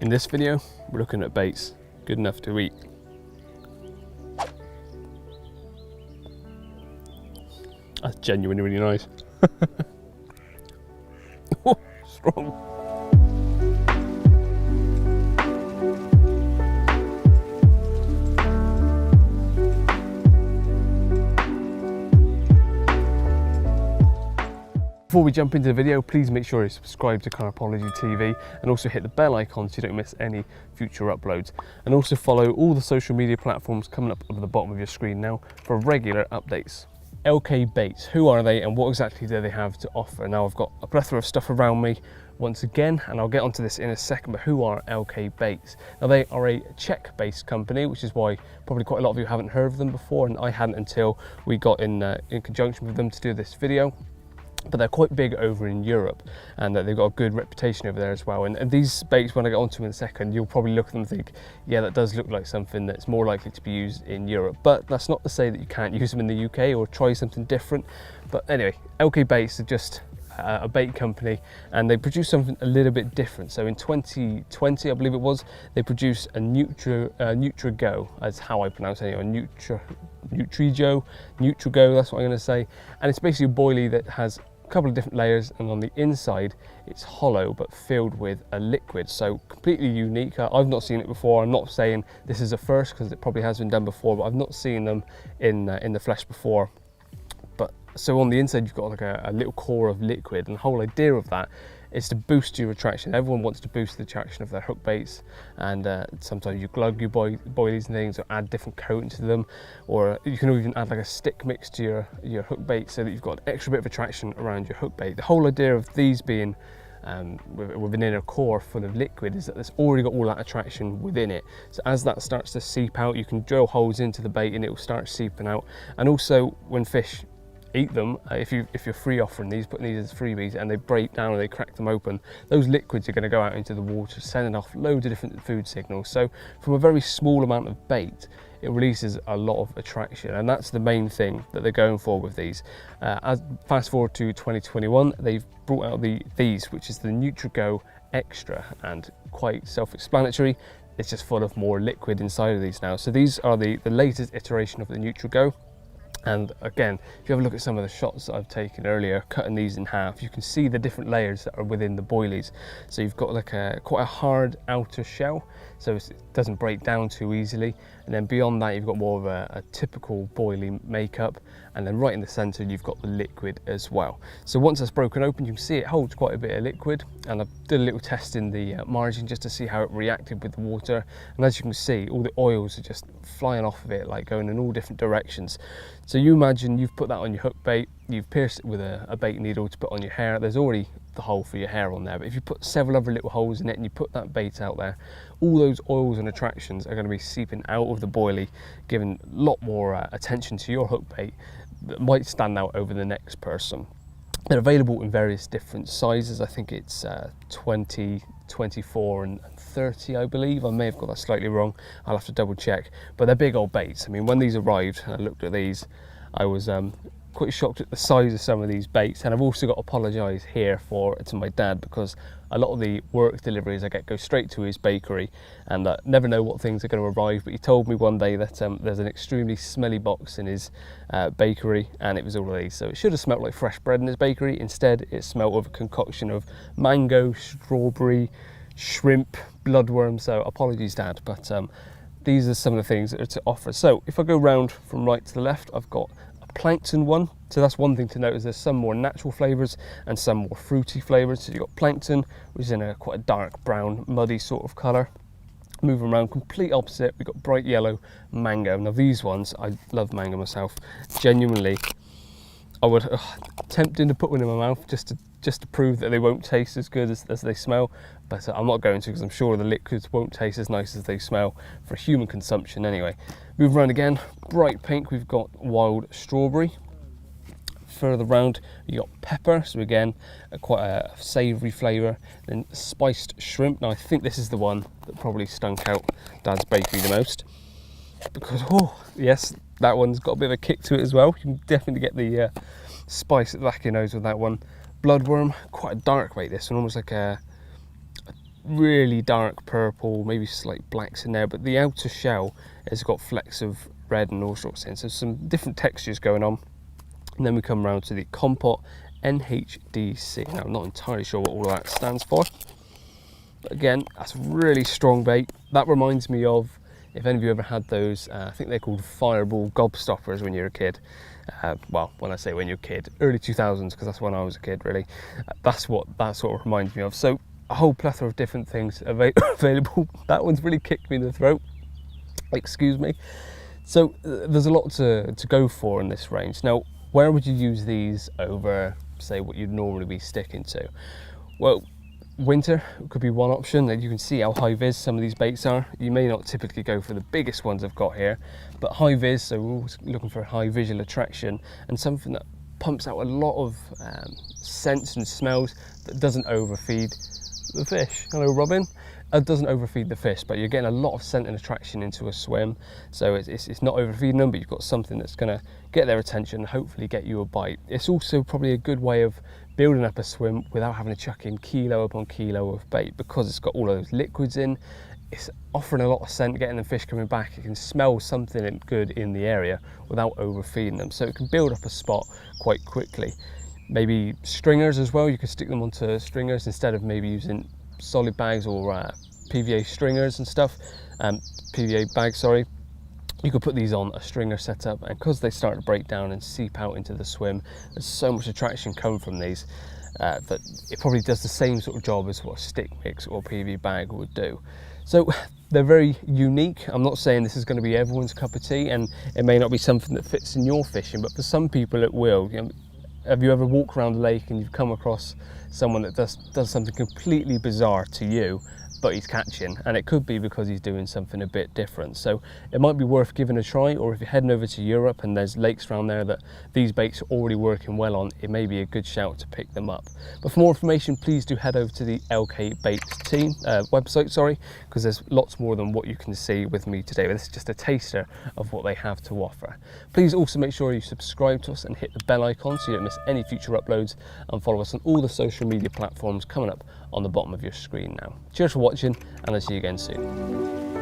In this video, we're looking at baits good enough to eat. That's genuinely really nice. Oh, strong. Before we jump into the video, please make sure you subscribe to Carpology TV and also hit the bell icon so you don't miss any future uploads. And also follow all the social media platforms coming up at the bottom of your screen now for regular updates. 𝗚𝗚𝗃𝗧𝗏, who are they and what exactly do they have to offer? Now I've got a plethora of stuff around me once again, and I'll get onto this in a second, but who are 𝗚𝗚𝗃𝗧𝗏? Now they are a Czech-based company, which is why probably quite a lot of you haven't heard of them before, and I hadn't until we got in conjunction with them to do this video. But they're quite big over in Europe, and they've got a good reputation over there as well. And these baits, when I get onto them in a second, you'll probably look at them and think, yeah, that does look like something that's more likely to be used in Europe. But that's not to say that you can't use them in the UK or try something different. But anyway, 𝗚𝗚𝗃𝗧𝗏 are just a bait company, and they produce something a little bit different. So in 2020, I believe it was, they produced a Nutrigo, that's how I pronounce it anyway, Nutrigo, that's what I'm going to say. And it's basically a boilie that has a couple of different layers, and on the inside it's hollow but filled with a liquid, so completely unique. I've not seen it before. I'm not saying this is a first because it probably has been done before, but I've not seen them in the flesh before. But so on the inside you've got like a little core of liquid, and the whole idea of that is to boost your attraction. Everyone wants to boost the attraction of their hook baits, and sometimes you glug your boilies and things, or add different coatings to them, or you can even add like a stick mix to your hook bait so that you've got an extra bit of attraction around your hook bait. The whole idea of these being with an inner core full of liquid is that it's already got all that attraction within it. So as that starts to seep out, you can drill holes into the bait and it will start seeping out. And also when fish eat them, if you're free offering these, putting these as freebies, and they break down or they crack them open, those liquids are going to go out into the water, sending off loads of different food signals. So from a very small amount of bait, it releases a lot of attraction, and that's the main thing that they're going for with these. As fast forward to 2021, they've brought out these, which is the Nutrigo Extra, and quite self-explanatory. It's just full of more liquid inside of these now. So these are the latest iteration of the Nutrigo. And again, if you have a look at some of the shots that I've taken earlier, cutting these in half, you can see the different layers that are within the boilies. So you've got like quite a hard outer shell, so it doesn't break down too easily. And then beyond that, you've got more of a typical boilie makeup. And then right in the center, you've got the liquid as well. So once that's broken open, you can see it holds quite a bit of liquid. And I did a little test in the margin just to see how it reacted with the water. And as you can see, all the oils are just flying off of it, like going in all different directions. So you imagine you've put that on your hook bait, you've pierced it with a bait needle to put on your hair. There's already the hole for your hair on there, but if you put several other little holes in it and you put that bait out there, all those oils and attractions are going to be seeping out of the boilie, giving a lot more attention to your hook bait that might stand out over the next person. They're available in various different sizes. I think it's 20, 24 and 30, I believe. I may have got that slightly wrong. I'll have to double check. But they're big old baits. I mean, when these arrived and I looked at these, I was quite shocked at the size of some of these baits. And I've also got to apologise here to my dad, because a lot of the work deliveries I get go straight to his bakery, and I never know what things are going to arrive. But he told me one day that there's an extremely smelly box in his bakery, and it was all of these. So it should have smelled like fresh bread in his bakery. Instead, it smelled of a concoction of mango, strawberry, shrimp, bloodworm. So apologies, Dad, but these are some of the things that are to offer. So if I go round from right to the left, I've got plankton one. So that's one thing to note, is there's some more natural flavors and some more fruity flavors. So you've got plankton, which is in quite a dark brown, muddy sort of color. Moving around, complete opposite, we've got bright yellow mango. Now these ones, I love mango myself. Genuinely, I would tempting to put one in my mouth just to prove that they won't taste as good as they smell, but I'm not going to, because I'm sure the liquids won't taste as nice as they smell for human consumption anyway. Moving around again, bright pink, we've got wild strawberry. Further round, you got pepper, so again quite a savoury flavour. Then spiced shrimp. Now I think this is the one that probably stunk out Dad's bakery the most, because oh yes, that one's got a bit of a kick to it as well. You can definitely get the spice at the back of your nose with that one. Bloodworm, quite a dark weight this one, almost like a really dark purple, maybe slight blacks in there, but the outer shell has got flecks of red and all sorts in, so some different textures going on. And then we come around to the Compot NHDC. Now I'm not entirely sure what all of that stands for, but again, that's really strong bait. That reminds me of, if any of you ever had those, I think they're called fireball gobstoppers when you're a kid. Well, when I say when you're a kid, early 2000s, because that's when I was a kid, really. That's what it reminds me of. So a whole plethora of different things available. That one's really kicked me in the throat. Excuse me. So there's a lot to go for in this range. Now, where would you use these over, say, what you'd normally be sticking to? Well, winter could be one option. And you can see how high vis some of these baits are. You may not typically go for the biggest ones I've got here, but high vis, so we're always looking for a high visual attraction and something that pumps out a lot of scents and smells that doesn't overfeed the fish. Hello, Robin. It doesn't overfeed the fish, but you're getting a lot of scent and attraction into a swim, so it's not overfeeding them, but you've got something that's going to get their attention and hopefully get you a bite. It's also probably a good way of building up a swim without having to chuck in kilo upon kilo of bait, because it's got all of those liquids in. It's offering a lot of scent, getting the fish coming back. It can smell something good in the area without overfeeding them, so it can build up a spot quite quickly. Maybe stringers as well, you could stick them onto stringers instead of maybe using solid bags or PVA stringers and stuff, PVA bags, sorry. You could put these on a stringer setup, and because they start to break down and seep out into the swim, there's so much attraction coming from these that it probably does the same sort of job as what a stick mix or PVA bag would do. So they're very unique. I'm not saying this is going to be everyone's cup of tea, and it may not be something that fits in your fishing, but for some people it will. You know, have you ever walked around a lake and you've come across someone that does something completely bizarre to you, but he's catching, and it could be because he's doing something a bit different? So it might be worth giving a try, or if you're heading over to Europe and there's lakes around there that these baits are already working well on, it may be a good shout to pick them up. But for more information, please do head over to the 𝗟𝗶𝗾𝗂𝗏 team website, sorry, because there's lots more than what you can see with me today. This is just a taster of what they have to offer. Please also make sure you subscribe to us and hit the bell icon so you don't miss any future uploads, and follow us on all the social media platforms coming up on the bottom of your screen now. Cheers for watching, and I'll see you again soon.